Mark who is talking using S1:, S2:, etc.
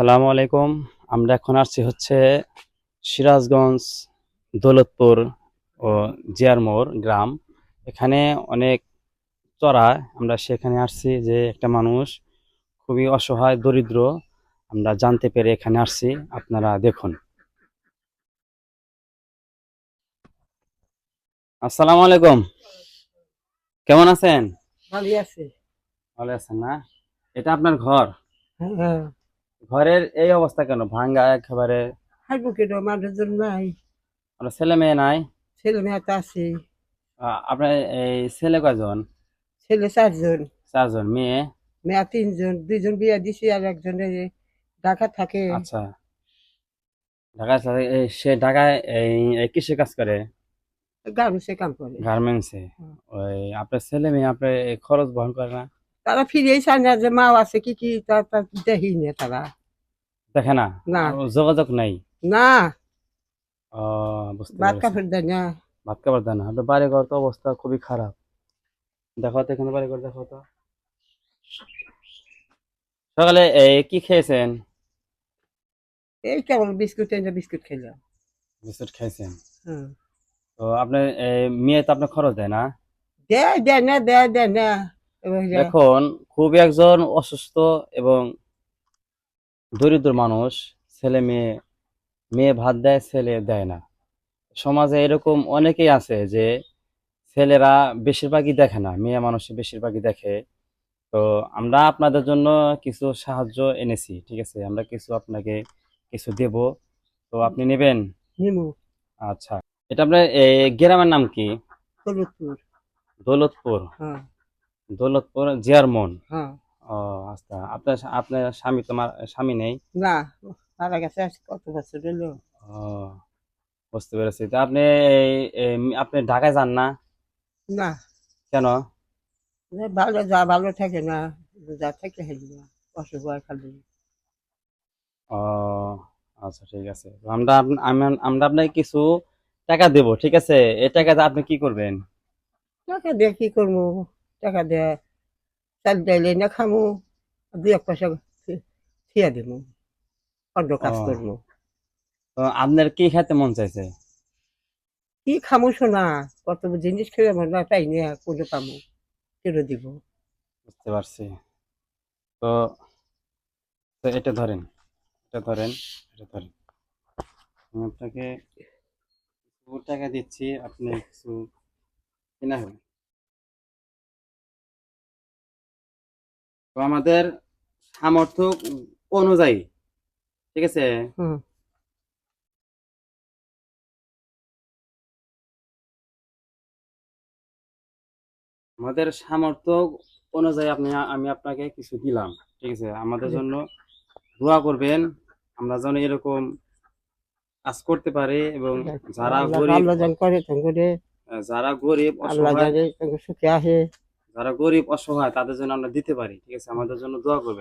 S1: সালামু আলাইকুম। আমরা এখন আসছি হচ্ছে সিরাজগঞ্জ দৌলতপুর ও জিয়ারমোড় গ্রাম। এখানে অনেক চড়া। আমরা সেখানে আসছি যে একটা মানুষ খুবই অসহায় দরিদ্র, আমরা জানতে পেরে এখানে আসছি। আপনারা দেখুন। আসসালামু আলাইকুম, কেমন আছেন?
S2: ভালোই আছে।
S1: ভালো আছেন না? এটা আপনার ঘর?
S2: হ্যাঁ,
S1: ঘরের এই অবস্থা কেন, ভাঙ্গা একেবারে?
S2: খাইব কেন মানুষজন নাই,
S1: আপনার ছেলে মেয়ে নাই?
S2: ছেলে মেয়ে তো আছে।
S1: আপনার এই ছেলে কয়জন?
S2: ছেলে 4 জন,
S1: চারজন। মেয়ে?
S2: মেয়ে 3 জন, 2 জন বিয়া দিছি আর একজনের ঢাকা থাকে।
S1: আচ্ছা, ঢাকায় সে ঢাকায় এই কিসে কাজ করে?
S2: গার্মেন্টসে কাম করে।
S1: গার্মেন্টসে। ওই আপনার ছেলে মেয়ে আপনার এই খরচ বহন করে না?
S2: তারা ফিরেই চায় না যে মা আছে কি কি তা তা দেখি না তারা।
S1: দেখে না?
S2: না,
S1: যোগাযোগ নাই?
S2: না,
S1: ও, বুঝতে
S2: ভাত
S1: পেরেছি।
S2: কাপড় দেয় না।
S1: ভাত খাবার দেয় না? আপনার বাড়ি ঘর তো অবস্থা খুবই খারাপ। দেখো তো এখানে বাড়ি ঘর, দেখো তো। সকালে এই কি খেয়েছেন?
S2: এই কেমন বিস্কুট এনে বিস্কুট খেলাম।
S1: বিস্কুট খাইছেন?
S2: হ্যাঁ,
S1: তো আপনার মেয়ে তো আপনার খরচ দেয় না?
S2: দেয় দেয় না, দেয় দেয় না। এবার
S1: দেখুন, খুবই একজন অসুস্থ এবং দরিদ্র মানুষ। ছেলে মেয়ে, মেয়ে ভাত দেয়, ছেলে দেয় না। সমাজে এরকম অনেকেই আছে যে ছেলেরা বেশিরভাগই দেখে না, মেয়ে মানুষ বেশিরভাগই দেখে। তো আমরা আপনাদের জন্য কিছু সাহায্য এনেছি, ঠিক আছে? আমরা কিছু আপনাকে কিছু দেব, তো আপনি নেবেন?
S2: নিমু
S1: আচ্ছা, এটা আপনার এই গ্রামের নাম কি?
S2: হলুদপুর।
S1: দৌলতপুর?
S2: হ্যাঁ,
S1: দৌলতপুর জিয়ারমোন।
S2: হ্যাঁ।
S1: ও, আচ্ছা। আপনার আপনার স্বামী, তোমার স্বামী নেই?
S2: না, মারা গেছে আজ কত বছর হলো।
S1: ও, বুঝতে পেরেছি। তো আপনি আপনি ঢাকায় যান না
S2: না,
S1: কেন?
S2: ভালো যা ভালো থাকে না, যা থাকে হেলি না, অসুখ হয় খালি।
S1: ও, আচ্ছা, ঠিক আছে। তো আমরা আপনাকে কিছু টাকা দেব, ঠিক আছে? এই টাকাটা আপনি কি করবেন?
S2: টাকা দিয়ে কি করবো? টাকা দিয়ে চাল ডাইলে না খামু, 2 এক পয়সা থিয়া দিমু, অন্য কাজ
S1: ও,
S2: করবো।
S1: তো আপনার কি খেতে মন চাইছে?
S2: কি খামু শোনা, কত জিনিস খেয়ে মনে হয় তাই নিয়ে কোনো পামু কেড়ে দিব।
S1: বুঝতে পারছি। তো তো এটা ধরেন, এটা ধরেন, এটা ধরেন। আমি আপনাকে কিছু টাকা দিচ্ছি, আপনি কিছু কিনা হবে। তো আমাদের সামর্থ্য অনুযায়ী, ঠিক আছে?
S2: হুম,
S1: আমাদের সামর্থ্য অনুযায়ী আমি আপনাকে কিছু দিলাম, ঠিক আছে? আমাদের জন্য দোয়া করবেন, আমরা যেন এরকম কাজ করতে পারি। এবং
S2: ঠিক আছে।
S1: যারা
S2: আল্লাহ
S1: গরিব,
S2: আল্লাহ জান করে তঙ্গরে,
S1: যারা গরিব
S2: আল্লাহ
S1: অসহায়,
S2: জানে তঙ্গ সুখে আসে।
S1: যারা গরিব অসহায় তাদের জন্য আমরা দিতে পারি, ঠিক আছে? আমাদের জন্য দোয়া করবেন।